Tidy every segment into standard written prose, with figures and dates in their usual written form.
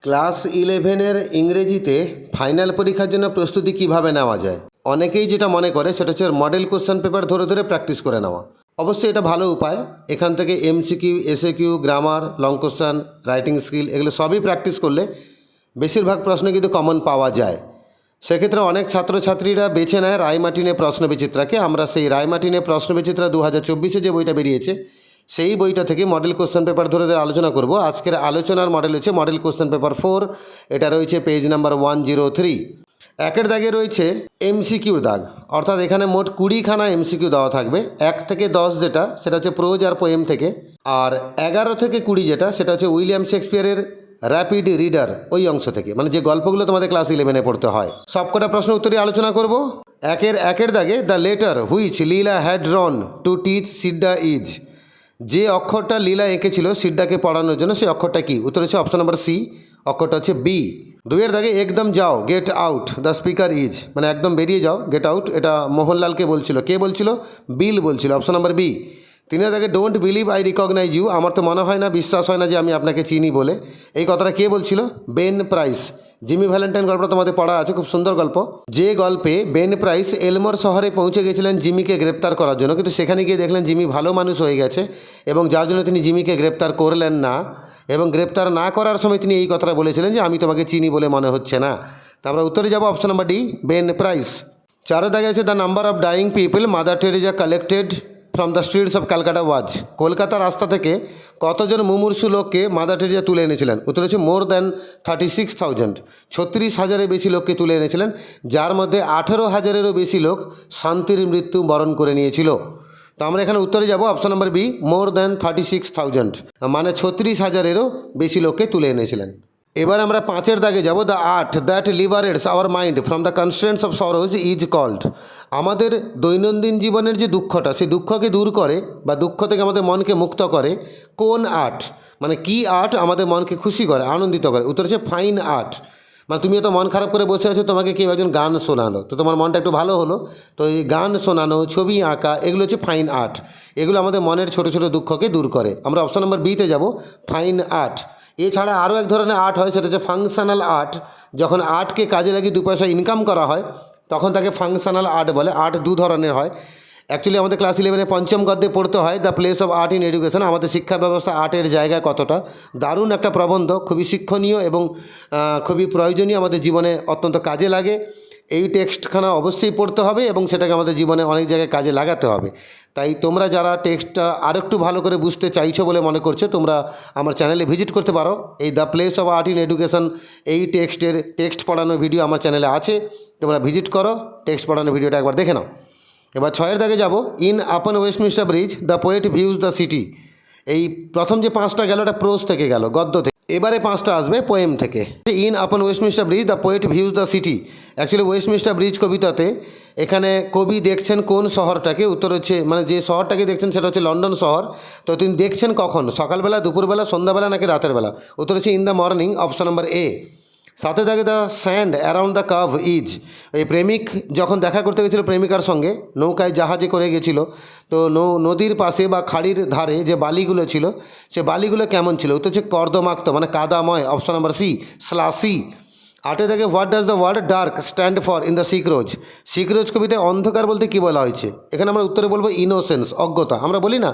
Class ইলেভেনের ইংরেজিতে final পরীক্ষার জন্য প্রস্তুতি কিভাবে নেওয়া যায়। অনেকেই যেটা মনে করে সেটা হচ্ছে মডেল কোশ্চেন পেপার ধরে ধরে প্র্যাকটিস করে নেওয়া। অবশ্যই এটা ভালো উপায়। এখান থেকে MCQ, SAQ, grammar, long question, writing skill এগুলো সবই প্র্যাকটিস করলে বেশিরভাগ প্রশ্ন কিন্তু কমন পাওয়া যায়। সেক্ষেত্রে অনেক ছাত্রছাত্রীরা বেছে নেয় রায়মার্টিনের প্রশ্নবিচিত্রাকে। আমরা সেই রায়মার্টিনের প্রশ্নবিচিত্রা 2024-এ যে বইটা বেরিয়েছে সেই বইটা থেকে মডেল কোশ্চেন পেপার ধরে ধরে আলোচনা করব। আজকের আলোচনার মডেল হচ্ছে মডেল কোশ্চেন পেপার 4। এটা রয়েছে পেজ নাম্বার 103। একের দাগে রয়েছে এমসিকিউর দাগ, অর্থাৎ এখানে মোট 20খানা এমসিকিউ দেওয়া থাকবে। 1 থেকে 10 যেটা সেটা হচ্ছে প্রোজ আর পোয়েম থেকে, আর 11 থেকে 20 যেটা সেটা হচ্ছে উইলিয়াম শেক্সপিয়ারের র্যাপিড রিডার ওই অংশ থেকে, মানে যে গল্পগুলো তোমাদের ক্লাস 11-এ পড়তে হয়। সবকটা প্রশ্ন উত্তরই আলোচনা করব। একের দাগে the letter which Leela had drawn to teach Sita is. যে অক্ষরটা লীলা এঁকেছিল সিড্ডাকে পড়ানোর জন্য সেই অক্ষরটা কি? উত্তর হচ্ছে অপশন নাম্বার সি, অক্ষরটা হচ্ছে বি। 2-এর দাগে একদম যাও get out the speaker is, মানে একদম বেরিয়ে যাও, গেট আউট, এটা মোহনলালকে বলছিল। কে বলছিল? বিল বলছিল, অপশন নাম্বার বি। 3-এর দাগে don't believe I recognise you, আমার তো মনে হয় না, বিশ্বাস হয় না যে আমি আপনাকে চিনি বলে। এই কথাটা কে বলছিল? Ben price. জিমি ভ্যালেন্টাইন গল্পটা তোমাদের পড়া আছে, খুব সুন্দর গল্প। যে গল্পে বেন প্রাইস এলমোর শহরে পৌঁছে গেছিলেন জিমিকে গ্রেপ্তার করার জন্য, কিন্তু সেখানে গিয়ে দেখলেন জিমি ভালো মানুষ হয়ে গেছে এবং যার জন্য তিনি জিমিকে গ্রেপ্তার করলেন না, এবং গ্রেপ্তার না করার সময় তিনি এই কথাটা বলেছিলেন যে আমি তোমাকে চিনি বলে মনে হচ্ছে না। তো আমরা উত্তরে যাব option number D, Ben Price. 4-এর দাগে আছে the number of dying people Mother Teresa collected from the streets of Calcutta was. কলকাতার রাস্তা থেকে কতজন মুমূর্ষু লোককে মাদার টেরেজা তুলে এনেছিলেন? উত্তর হচ্ছে মোর দ্যান 36,000, 36,000-এর বেশি লোককে তুলে এনেছিলেন, যার মধ্যে 18,000-এরও বেশি লোক শান্তির মৃত্যু বরণ করে নিয়েছিল। তো আমরা এখানে উত্তরে যাব option number B, more than 36,000, মানে 36,000-এরও বেশি লোককে তুলে এনেছিলেন। এবার আমরা 5-এর দাগে যাব the art that liberates our mind from the constraints of sorrows is called. আমাদের দৈনন্দিন জীবনের যে দুঃখটা, সেই দুঃখকে দূর করে বা দুঃখ থেকে আমাদের মনকে মুক্ত করে কোন আর্ট, মানে কি আর্ট আমাদের মনকে খুশি করে, আনন্দিত করে? উত্তর হচ্ছে ফাইন আর্ট। মানে তুমি তো মন খারাপ করে বসে আছো, তোমাকে কেউ একজন গান শোনালো, তো তোমার মনটা একটু ভালো হলো, তো এই গান শোনানো, ছবি আঁকা, এগুলো হচ্ছে ফাইন আর্ট। এগুলো আমাদের মনের ছোটো ছোটো দুঃখকে দূর করে। আমরা অপশন নাম্বার বিতে যাব, ফাইন আর্ট। এছাড়া আরও এক ধরনের আর্ট হয়, সেটা হচ্ছে ফাংশনাল আর্ট। যখন আর্টকে কাজে লাগিয়ে 2 পয়সা ইনকাম করা হয় তখন তাকে ফাংশনাল আর্ট বলে। আর্ট 2 ধরনের হয়। অ্যাকচুয়ালি আমাদের ক্লাস 11-এ পঞ্চম গদ্যে পড়তে হয় the place of art in education, আমাদের শিক্ষা ব্যবস্থা আর্টের জায়গা কতটা। দারুণ একটা প্রবন্ধ, খুবই শিক্ষণীয় এবং খুবই প্রয়োজনীয়, আমাদের জীবনে অত্যন্ত কাজে লাগে। এই টেক্সটখানা অবশ্যই পড়তে হবে এবং সেটাকে আমাদের জীবনে অনেক জায়গায় কাজে লাগাতে হবে। তাই তোমরা যারা টেক্সটটা আরেকটু ভালো করে বুঝতে চাইছো বলে মনে করছো, তোমরা আমার চ্যানেলে ভিজিট করতে পারো। এই the place of art in education, এই টেক্সট পড়ানোর ভিডিও আমার চ্যানেলে আছে, তোমরা ভিজিট করো, টেক্সট পড়ানোর ভিডিওটা একবার দেখে নাও। এবার 6-এর দাগে যাব, in upon Westminster Bridge the poet views the city. এই প্রথম যে 5টা গেল এটা প্রোজ থেকে গেল, গদ্য থেকে। এবারে 5টা আসবে পোয়েম থেকে। In upon Westminster Bridge the poet views the city. Actually Westminster Bridge কবিতাতে এখানে কবি দেখছেন কোন শহরটাকে? উত্তর হচ্ছে, মানে যে শহরটাকে দেখছেন সেটা হচ্ছে লন্ডন শহর। তো তিনি দেখছেন কখন? সকালবেলা, দুপুরবেলা, সন্ধ্যাবেলা নাকি রাতের বেলা? উত্তর হচ্ছে in the morning, option number A. 7-এ দাগে the sand around the curve is. এই প্রেমিক যখন দেখা করতে গেছিলো প্রেমিকার সঙ্গে, নৌকায় জাহাজে করে গেছিল, তো নদীর পাশে বা খাড়ির ধারে যে বালিগুলো ছিল সে বালিগুলো কেমন ছিল? উত্তর হচ্ছে কর্দমাক্ত, মানে কাদাময়, অপশন নাম্বার সি, স্লাসি। 8-এ দাগে what does the word dark stand for in the sick rose. Sick rose কবিতায় অন্ধকার বলতে কী বলা হয়েছে? এখানে আমরা উত্তরে বলবো ইনোসেন্স, অজ্ঞতা। আমরা বলি না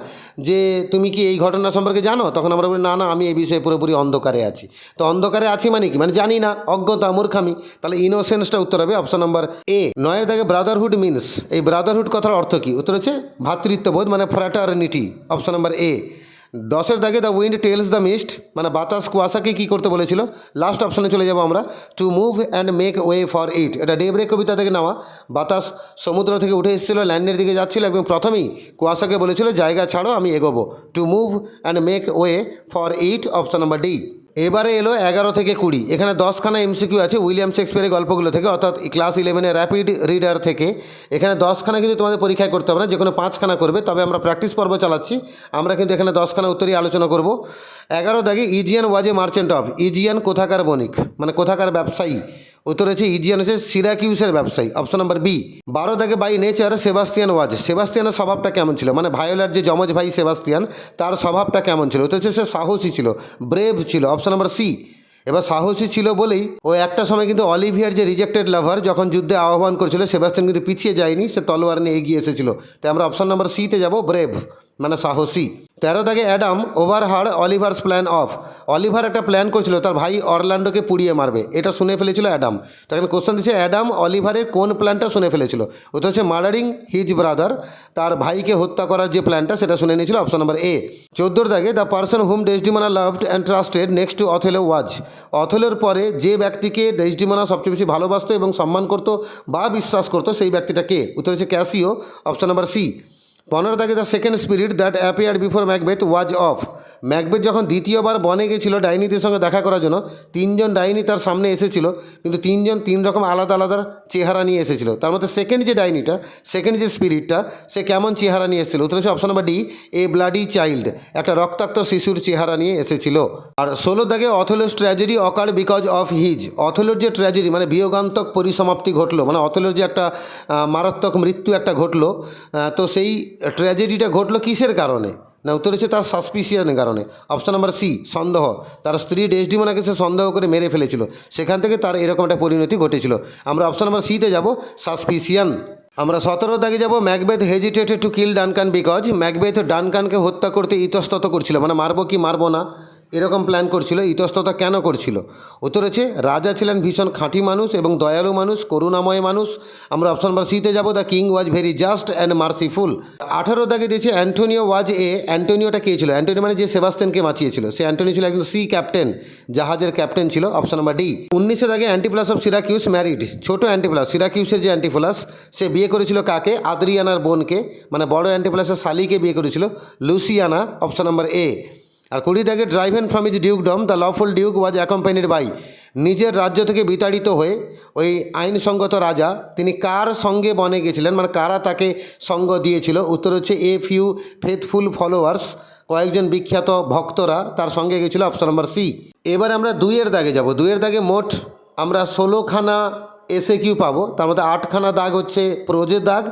যে তুমি কি এই ঘটনা সম্পর্কে জানো? তখন আমরা বলি না না, আমি এই বিষয়ে পুরোপুরি অন্ধকারে আছি। তো অন্ধকারে আছি মানে কি? মানে জানি না, অজ্ঞতা, মূর্খামি। তাহলে ইনোসেন্সটা উত্তর হবে অপশন নাম্বার এ। 9-এর দাগে ব্রাদারহুড মিনস, এই ব্রাদারহুড কথার অর্থ কী? উত্তর হচ্ছে ভ্রাতৃত্ববোধ, মানে ফ্র্যাটার্নিটি, অপশন নাম্বার এ। 10-এর দাগে the wind tells the mist, মানে বাতাস কুয়াশাকে কী করতে বলেছিল? লাস্ট অপশনে চলে যাবো আমরা, to move and make way for it. এটা ডেব্রেক কবিতা থেকে নেওয়া। বাতাস সমুদ্র থেকে উঠে এসেছিলো, ল্যান্ডের দিকে যাচ্ছিল, একদম প্রথমেই কুয়াশাকে বলেছিল জায়গা ছাড়ো, আমি এগোবো। To move and make way for it, option number D. এবারে এলো 11 থেকে 20। এখানে 10খানা এমসিকিউ আছে উইলিয়াম শেক্সপিয়ারের গল্পগুলো থেকে, অর্থাৎ ক্লাস 11-এর র্যাপিড রিডার থেকে। এখানে 10খানা কিন্তু তোমাদের পরীক্ষায় করতে হবে না, যে কোনো 5খানা করবে। তবে আমরা প্র্যাকটিস পর্ব চালাচ্ছি, আমরা কিন্তু এখানে 10খানা উত্তরই আলোচনা করব। 11 দাগে Aegean was A merchant of. Aegean কোথাকার বণিক, মানে কোথাকার ব্যবসায়ী? উত্তর হচ্ছে ইজিয়ান হচ্ছে সিরাকিউসের ব্যবসায়ী, অপশন নাম্বার বি। 12 দাগে বাই নেচার সেবাস্তিয়ান ওয়াজ। সেবাস্তিয়ানের স্বভাবটা কেমন ছিল? মানে ভায়োলার যে যমজ ভাই সেবাস্তিয়ান, তার স্বভাবটা কেমন ছিল? উত্তর হচ্ছে সে সাহসী ছিল, ব্রেভ ছিল, অপশন নাম্বার সি। এবার সাহসী ছিল বলেই ও একটা সময় কিন্তু অলিভিয়ার যে রিজেক্টেড লাভার যখন যুদ্ধে আহ্বান করেছিল, সেবাস্টিয়ান কিন্তু পিছিয়ে যায়নি, সে তলোয়ার নিয়ে এগিয়ে এসেছিল। তাই আমরা অপশন নাম্বার সিতে যাব, ব্রেভ মানে সাহসী। 13 দাগে অ্যাডাম ওভারহার্ড অলিভারস প্ল্যান অফ। অলিভার একটা প্ল্যান করেছিল তার ভাই অরল্যান্ডোকে পুড়িয়ে মারবে, এটা শুনে ফেলেছিল অ্যাডাম। তখন কোশ্চেন দিচ্ছে অ্যাডাম অলিভারের কোন প্ল্যানটা শুনে ফেলেছিল? ওটা হচ্ছে মার্ডারিং হিজ ব্রাদার, তার ভাইকে হত্যা করার যে প্ল্যানটা সেটা শুনে নিয়েছিল, অপশন নাম্বার এ। 14 দাগে the person whom Desdemona loved and trusted next to Othello was. অথেলোর পরে যে ব্যক্তিকে ডেসডিমোনা সবচেয়ে বেশি ভালোবাসতো এবং সম্মান করতো বা বিশ্বাস করতো সেই ব্যক্তিটা কে? উত্তর হচ্ছে ক্যাসিও, অপশন নাম্বার সি। 15 দাগে the second spirit that appeared before Macbeth was of. Macbeth যখন দ্বিতীয়বার বনে গেছিল ডাইনিদের সঙ্গে দেখা করার জন্য, 3জন ডাইনি তার সামনে এসেছিল, কিন্তু 3জন 3 রকম আলাদা আলাদা চেহারা নিয়ে এসেছিল। তার মধ্যে সেকেন্ড যে ডাইনিটা, সেকেন্ড যে স্পিরিটটা, সে কেমন চেহারা নিয়ে এসেছিল? উত্তর হচ্ছে option number D, a bloody child, একটা রক্তাক্ত শিশুর চেহারা নিয়ে এসেছিল। আর 16 দাগে Othello's tragedy occurred because of his. অথেলোর যে ট্র্যাজেডি মানে বিয়োগান্তক পরিসমাপ্তি ঘটলো, মানে অথেলোর যে একটা মারাত্মক মৃত্যু একটা ঘটলো, তো সেই ট্র্যাজেডিটা ঘটলো কিসের কারণে? না, উত্তর হচ্ছে তার সাসপিসিয়ানের কারণে, অপশন নাম্বার সি, সন্দেহ। তার স্ত্রী ডেসডিমোনাকে সে সন্দেহ করে মেরে ফেলেছিল, সেখান থেকে তার এরকম একটা পরিণতি ঘটেছিল। আমরা অপশন নাম্বার সিতে যাব, সাসপিসিয়ান। আমরা 17 দাগে যাব, Macbeth hesitated to kill Duncan because. Macbeth ডানকানকে হত্যা করতে ইতস্তত করছিল, মানে মারবো কি মারবো না এরকম প্ল্যান করছিল। ইতস্ততা কেন করছিল? উত্তর হচ্ছে রাজা ছিলেন ভীষণ খাঁটি মানুষ এবং দয়ালু মানুষ, করুণাময় মানুষ। আমরা অপশন নাম্বার সিতে যাব, the king was very just and merciful. 18 দাগে দিয়েছে অ্যান্টোনিও ওয়াজ এ। অ্যান্টোনিওটা কে ছিল? অ্যান্টোনিও মানে যে সেবাস্টিয়ানকে বাঁচিয়েছিল, সে অ্যান্টোনিও ছিল একজন সি ক্যাপ্টেন, জাহাজের ক্যাপ্টেন ছিল, অপশন নাম্বার ডি। 19 দাগে অ্যান্টিপ্লাস অফ সিরাকিউস ম্যারিড। ছোট অ্যান্টিপ্লাস, সিরাকিউসের যে অ্যান্টিপ্লাস, সে বিয়ে করেছিল কাকে? আদ্রিয়ানার বোনকে, মানে বড় অ্যান্টিপ্লাসের শালিকে বিয়ে করেছিল, লুসিয়ানা, অপশন নাম্বার এ। আর 20 দাগে driven from his dukedom the lawful duke was accompanied by. নিজের রাজ্য থেকে বিতাড়িত হয়ে ওই আইনসঙ্গত রাজা তিনি কার সঙ্গে বনে গেছিলেন, মানে কারা তাকে সঙ্গ দিয়েছিল? উত্তর হচ্ছে এ ফিউ ফেথফুল ফলোয়ার্স, কয়েকজন বিখ্যাত ভক্তরা তার সঙ্গে গেছিল, অপশন নাম্বার সি। এবার আমরা 2 দাগে যাব। 2 দাগে মোট আমরা 16খানা এসএকিউ পাবো, তার মধ্যে 8খানা দাগ হচ্ছে প্রোজের দাগ,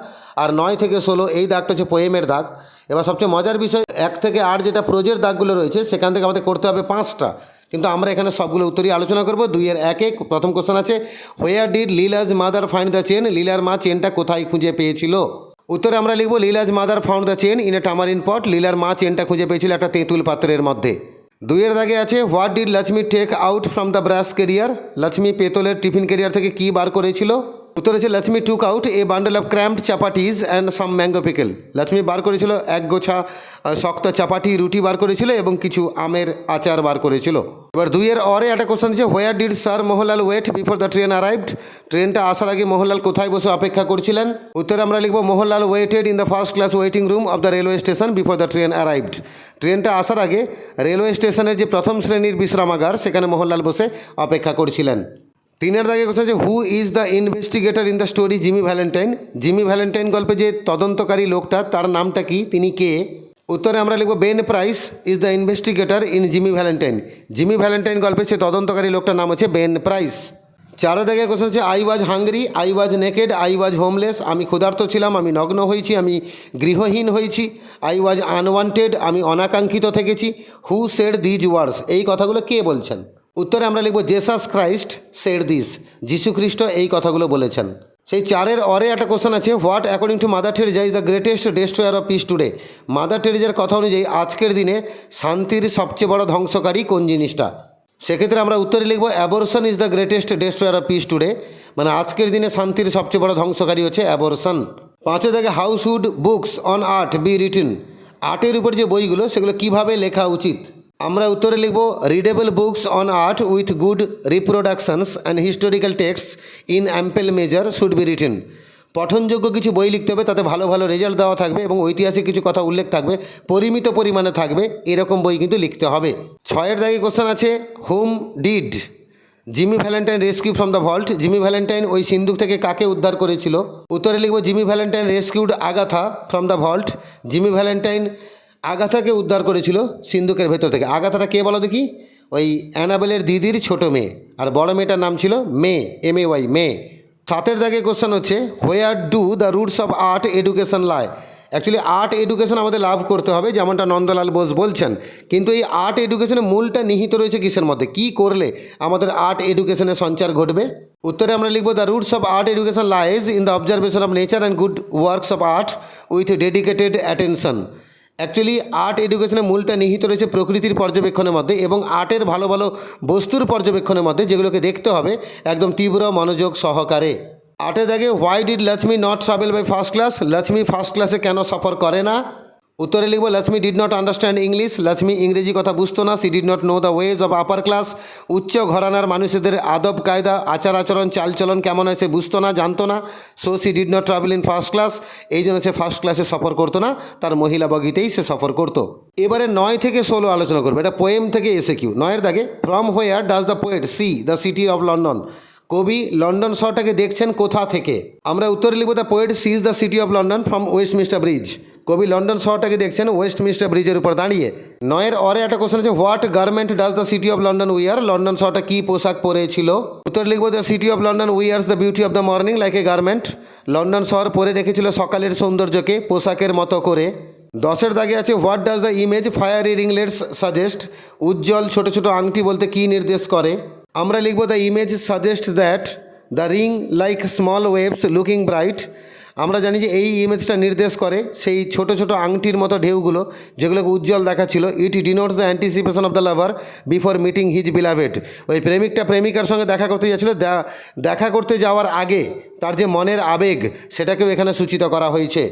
আর 9 থেকে 16 এই দাগটা হচ্ছে পোয়েমের দাগ। এবার সবচেয়ে মজার বিষয়, 1 থেকে 8 যেটা প্রোজের দাগগুলো রয়েছে সেখান থেকে আমাদের করতে হবে 5টা, কিন্তু আমরা এখানে সবগুলো উত্তরই আলোচনা করব। 2-এর 1-এ প্রথম কোশ্চেন আছে, where did Leela's mother find the chain. লীলার মা চেনটা কোথায় খুঁজে পেয়েছিল? উত্তরে আমরা লিখব, Leela's mother found the chain in a tamarind pot. লীলার মা চেনটা খুঁজে পেয়েছিল একটা তেঁতুল পাত্রের মধ্যে। 2-এর দাগে আছে, what did Lakshmi take out from the brass carrier. Lakshmi পেতলের টিফিন ক্যারিয়ার থেকে কি বার করেছিল? উত্তর হচ্ছে Lakshmi took out a bundle of cramped chapatis and some mango pickle. Lakshmi বার করেছিল এক গোছা শক্ত চাপাটি রুটি বার করেছিল এবং কিছু আমের আচার বার করেছিল। এবার 2-এর অরে একটা কোশ্চেন আছে, where did sir Mohanlal wait before the train arrived. ট্রেনটা আসার আগে মোহনলাল কোথায় বসে অপেক্ষা করছিলেন? উত্তরে আমরা লিখব, Mohanlal waited in the first class waiting room of the railway station before the train arrived. ট্রেনটা আসার আগে রেলওয়ে স্টেশনের যে প্রথম শ্রেণীর বিশ্রামাগার সেখানে মোহনলাল বসে অপেক্ষা করছিলেন। 3-এর দাগে কথা আছে, who is the investigator in the story Jimmy Valentine. Jimmy Valentine গল্পে যে তদন্তকারী লোকটা তার নামটা কি, তিনি কে? উত্তরে আমরা লিখব, Ben price is the investigator in Jimmy Valentine. Jimmy Valentine গল্পে সে তদন্তকারী লোকটার নাম হচ্ছে বেন প্রাইস। 4 দাগে কোশ্চেন হচ্ছে, I was hungry, I was naked, I was homeless. আমি ক্ষুধার্ত ছিলাম, আমি নগ্ন হয়েছি, আমি গৃহহীন হয়েছি। আই ওয়াজ আনওয়ান্টেড, আমি অনাকাঙ্ক্ষিত থেকেছি। হু সেড দিজ ওয়ার্ডস, এই কথাগুলো কে বলছেন? উত্তরে আমরা লিখব, জেসাস ক্রাইস্ট সেড দিস, যীশু খ্রিস্ট এই কথাগুলো বলেছেন। সেই 4-এর অরে একটা কোশ্চেন আছে, what according to Mother Teresa is the greatest destroyer of peace today. Mother টেরেজার কথা অনুযায়ী আজকের দিনে শান্তির সবচেয়ে বড় ধ্বংসকারী কোন জিনিসটা? সেক্ষেত্রে আমরা উত্তরে লিখব, abortion is the greatest destroyer of peace today, মানে আজকের দিনে শান্তির সবচেয়ে বড় ধ্বংসকারী হচ্ছে অ্যাবর্শন। 5 দাগে, how should books on art be written. আর্টের উপর যে বইগুলো সেগুলো কিভাবে লেখা উচিত? আমরা উত্তরে লিখব, readable books on art with good reproductions and historical texts in ample measure should be written. পঠনযোগ্য কিছু বই লিখতে হবে, তাতে ভালো ভালো রেজাল্ট দেওয়া থাকবে এবং ঐতিহাসিক কিছু কথা উল্লেখ থাকবে, পরিমিত পরিমাণে থাকবে, এরকম বই কিন্তু লিখতে হবে। 6-এর দাগে কোশ্চেন আছে, whom did Jimmy Valentine rescue from the vault. Jimmy Valentine ওই সিন্ধুক থেকে কাকে উদ্ধার করেছিল? উত্তরে লিখব, Jimmy Valentine rescued Agatha from the vault. Jimmy Valentine আগাথাকে উদ্ধার করেছিল সিন্ধুকের ভেতর থেকে। আগাথাটা কে বলো দেখি? ওই অ্যানাবেলের দিদির ছোট মেয়ে, আর বড় মেয়েটার নাম ছিল মে, MAY, মে। 7-এর দাগে কোশ্চেন হচ্ছে, where do the roots of art education lie. Actually art education আমাদের লাভ করতে হবে, যেমনটা নন্দলাল বোস বলছেন, কিন্তু এই আর্ট এডুকেশনের মূলটা নিহিত রয়েছে কিসের মধ্যে? কী করলে আমাদের আর্ট এডুকেশনের সঞ্চার ঘটবে? উত্তরে আমরা লিখব the roots of art education lies in the observation of nature and good works of art with dedicated attention. Actually art এডুকেশনের মূলটা নিহিত রয়েছে প্রকৃতির পর্যবেক্ষণের মধ্যে এবং আর্টের ভালো ভালো বস্তুর পর্যবেক্ষণের মধ্যে, যেগুলোকে দেখতে হবে একদম তীব্র মনোযোগ সহকারে। আটে দাগে why did Lakshmi not travel by first class? Lakshmi first ক্লাসে কেন সফর করে না? উত্তরে লিখব Lakshmi did not understand English. Lakshmi ইংরেজি কথা বুঝতো না। She did not know the ways of upper class. উচ্চ ঘরানার মানুষদের আদব কায়দা, আচার আচরণ, চালচলন কেমন হয় সে বুঝতো না, জানতো না। So C did not travel in first class. এই জন্য সে ফার্স্ট ক্লাসে সফর করতো না, তার মহিলা বগিতেই সে সফর করতো। এবারে 9 থেকে 16 আলোচনা করবে, এটা পোয়েম থেকে এসে কিউ। 9-এর দাগে from where does the poet see the city of London? কবি লন্ডন শহরটাকে দেখছেন কোথা থেকে? আমরা উত্তরে লিখব the poet sees the city of London from Westminster Bridge. কবি লন্ডন শহরটাকে দেখছেন ওয়েস্টমিনিস্টার ব্রিজের উপর দাঁড়িয়ে। 9-এর অরে একটা কোশ্চেন আছে, what garment does the city of London wear? London শহরটা কী পোশাক পরেছিল? উত্তর লিখব the city of London wears the beauty of the morning like a garment. London শহর পরে রেখেছিল সকালের সৌন্দর্যকে পোশাকের মতো করে। 10-এর দাগে আছে, what does the image fiery ringlets suggest? উজ্জ্বল ছোট ছোট আংটি বলতে কী নির্দেশ করে? আমরা লিখব the image suggest that the ring like small waves looking bright. আমরা জানি যে এই ইমেজটা নির্দেশ করে সেই ছোট ছোট আংটির মতো ঢেউগুলো, যেগুলোকে উজ্জ্বল দেখাচ্ছিল। It denotes the anticipation of the lover before meeting his beloved. ওই প্রেমিকটা প্রেমিকার সঙ্গে দেখা করতে যাচ্ছিল, দেখা করতে যাওয়ার আগে তার যে মনের আবেগ সেটাকেও এখানে সূচিত করা হয়েছে।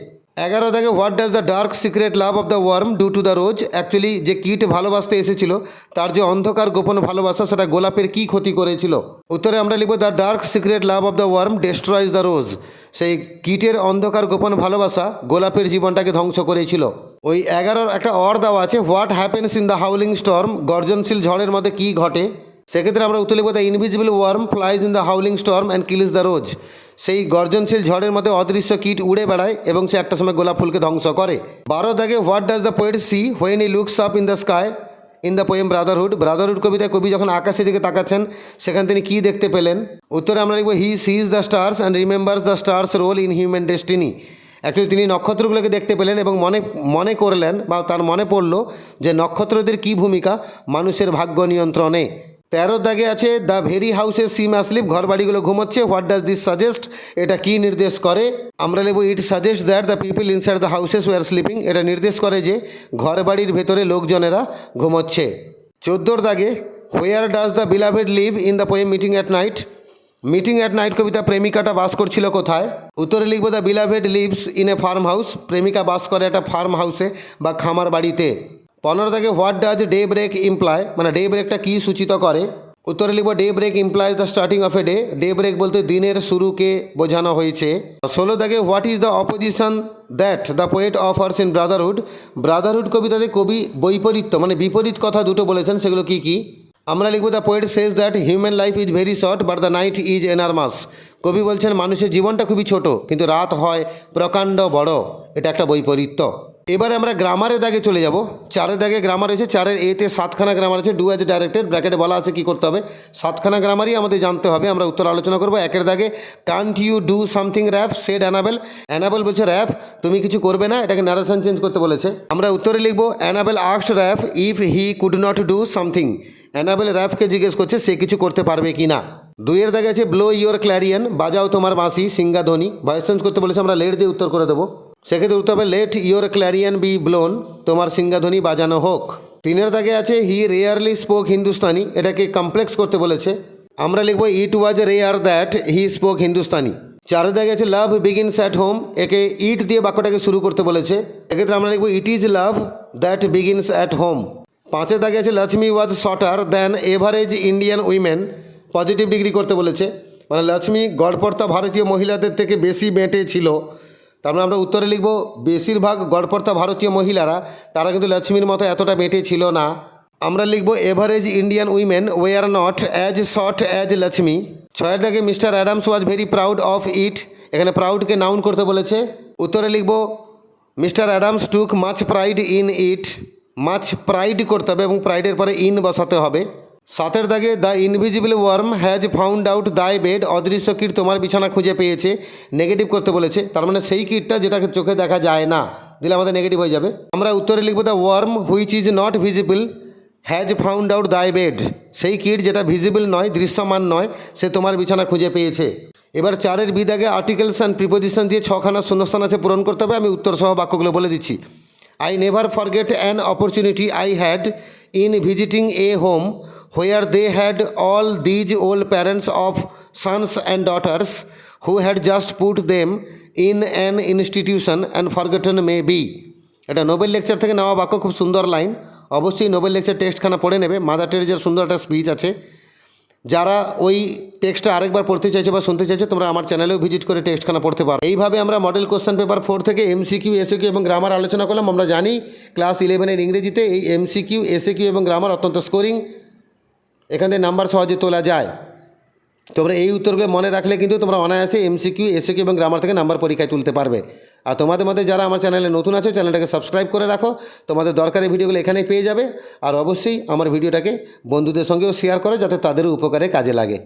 11 দাগে, what does the dark secret love of the worm do to the rose? Actually যে কীট ভালোবাসতে এসেছিল তার যে অন্ধকার গোপন ভালোবাসা সেটা গোলাপের কী ক্ষতি করেছিল? উত্তরে আমরা লিখব the dark secret love of the worm destroys the rose. সেই কীটের অন্ধকার গোপন ভালোবাসা গোলাপের জীবনটাকে ধ্বংস করেছিল। ওই 11-র একটা অর দেওয়া আছে, what happens in the howling storm? গর্জনশীল ঝড়ের মধ্যে কী ঘটে? সেক্ষেত্রে আমরা উত্তর লিখব the invisible worm flies in the howling storm and kills the rose. সেই গর্জনশীল ঝড়ের মধ্যে অদৃশ্য কীট উড়ে বেড়ায় এবং সে একটা সময় গোলাপ ফুলকে ধ্বংস করে। 12 দাগে, what does the poet see when he looks up in the sky in the poem Brotherhood? Brotherhood কবিতায় কবি যখন আকাশের দিকে তাকাচ্ছেন সেখানে তিনি কী দেখতে পেলেন? উত্তরে আমরা লিখব he sees the stars and remembers the stars' role in human destiny. Actually তিনি নক্ষত্রগুলোকে দেখতে পেলেন এবং মনে করলেন বা তার মনে পড়ল যে নক্ষত্রদের কী ভূমিকা মানুষের ভাগ্য নিয়ন্ত্রণে। 13 দাগে আছে, the very houses seem asleep? ঘর বাড়িগুলো ঘুমোচ্ছে। What does this suggest? এটা কি নির্দেশ করে? আমরা লিখব it suggest that the people inside the houses were sleeping. এটা নির্দেশ করে যে ঘর বাড়ির ভেতরে লোকজনেরা ঘুমোচ্ছে। 14 দাগে, where does the beloved live in the poem meeting at night? Meeting at night কবিতা প্রেমিকাটা বাস করছিল কোথায়? উত্তরে লিখব the beloved lives in a farm house. প্রেমিকা বাস করে একটা ফার্ম হাউসে বা খামার বাড়িতে। 15 থেকে, what does day break imply? মানে ডে ব্রেকটা কী সূচিত করে? উত্তরে লিখব day break implies the starting of a day. Day break বলতে দিনের শুরুকে বোঝানো হয়েছে। 16 থেকে, what is the opposition that the poet offers in brotherhood? Brotherhood কবিতাতে কবি বৈপরীত্য মানে বিপরীত কথা দুটো বলেছেন, সেগুলো কি কি? আমরা লিখব the poet says that human life is very short but the night is enormous. কবি বলছেন মানুষের জীবনটা খুবই ছোট কিন্তু রাত হয় প্রকাণ্ড বড়। এটা একটা বৈপরীত্য। এবারে আমরা গ্রামারের দাগে চলে যাব। 4-এর দাগে গ্রামার আছে। 4-এর এতে 7খানা গ্রামার আছে। ডু অ্যাজ ডাইরেক্টেড ব্র্যাকেটে বলা আছে কী করতে হবে। 7খানা গ্রামারই আমাদের জানতে হবে। আমরা উত্তর আলোচনা করব। 1-এর দাগে, can't you do something Raf said Annabel? Annabel বলছে র্যাফ তুমি কিছু করবে না, এটাকে ন্যারেশন চেঞ্জ করতে বলেছে। আমরা উত্তরে লিখব Annabel asked Raff if he could not do something. Annabel র্যাফকে জিজ্ঞেস করছে সে কিছু করতে পারবে কি না। 2-এর দাগে আছে ব্লো ইয়োর ক্ল্যারিয়ন বাজাও তোমার বাঁশি সিঙ্গাধ্বনি। ভয়েস চেঞ্জ করতে বলেছে, আমরা লেট দিয়ে উত্তর করে দেবো। সেক্ষেত্রে উত্তর হবে let your Clarion B blown, তোমার সিঙ্গাধ্বনি বাজানো হোক। 3-এর দাগে আছে হি রেয়ারলি স্পোক হিন্দুস্তানি। এটাকে কমপ্লেক্স করতে বলেছে। আমরা লিখব it was rare that he spoke Hindustani. 4-এর দাগে আছে লাভ বিগিনস অ্যাট হোম। একে ইট দিয়ে বাক্যটাকে শুরু করতে বলেছে। এক্ষেত্রে আমরা লিখব it is love that begins at home. 5-এর দাগে আছে Lakshmi was shorter than average Indian women. Positive degree করতে বলেছে, মানে লক্ষ্মী গড়পড়তা ভারতীয় মহিলাদের থেকে বেশি বেঁটে ছিল। তার মানে আমরা উত্তরে লিখব বেশিরভাগ গড়পড়তা ভারতীয় মহিলারা তারা কিন্তু লক্ষ্মীর মতো এতটা বেঁটে ছিল না। আমরা লিখব average Indian women were not as short as Lakshmi. 6-এর দাগে mister Adams was very proud of it. এখানে প্রাউডকে নাউন করতে বলেছে। উত্তরে লিখব mister Adams took much pride in it. Much pride করতে হবে এবং প্রাইডের পরে ইন বসাতে হবে। 7-এর দাগে the invisible worm has found out thy bed. অদৃশ্য কীট তোমার বিছানা খুঁজে পেয়েছে। নেগেটিভ করতে বলেছে, তার মানে সেই কীটটা যেটাকে চোখে দেখা যায় না, দিলে আমাদের নেগেটিভ হয়ে যাবে। আমরা উত্তরে লিখবো the worm which is not visible has found out thy bed. সেই কীট যেটা ভিজিবল নয়, দৃশ্যমান নয়, সে তোমার বিছানা খুঁজে পেয়েছে। এবার 4-এর বিদাগে আর্টিকেলস অ্যান্ড প্রিপোজিশন দিয়ে 6খানা শূন্যস্থান আছে, পূরণ করতে হবে। আমি উত্তর সহ বাক্যগুলো বলে দিচ্ছি। I never forget an opportunity I had in visiting a home where they had all these old parents of sons and daughters who had just put them in an institution and forgotten may be. এটা Nobel lecture থেকে নেওয়া বাক্য, খুব সুন্দর line. অবশ্যই Nobel lecture টেক্সটখানা পড়ে নেবে। Mother টেরেজার সুন্দর একটা স্পিচ আছে। যারা ওই টেক্সটটা আরেকবার পড়তে চাইছে বা শুনতে চাইছে, তোমরা আমার চ্যানেলেও ভিজিট করে টেক্সটখানা পড়তে পারো। এইভাবে আমরা মডেল কোশ্চেন পেপার 4 থেকে এমসিকিউ, এসএকিউ এবং গ্রামার আলোচনা করলাম। আমরা জানি ক্লাস 11-এর ইংরেজিতে এই এমসিকিউ, এসএকিউ এবং গ্রামার অত্যন্ত স্কোরিং, এখান থেকে নাম্বার সহজে তোলা যায়। তোমরা এই উত্তরগুলো মনে রাখলে কিন্তু তোমরা অনায়াসে এমসিকিউ, এসএকিউ এবং গ্রামার থেকে নাম্বার পরীক্ষায় তুলতে পারবে। আর তোমাদের মধ্যে যারা আমার চ্যানেলে নতুন আছো, চ্যানেলটাকে সাবস্ক্রাইব করে রাখো। তোমাদের দরকারি ভিডিওগুলো এখানেই পেয়ে যাবে। আর অবশ্যই আমার ভিডিওটাকে বন্ধুদের সঙ্গেও শেয়ার করো, যাতে তাদেরও উপকারে কাজে লাগে।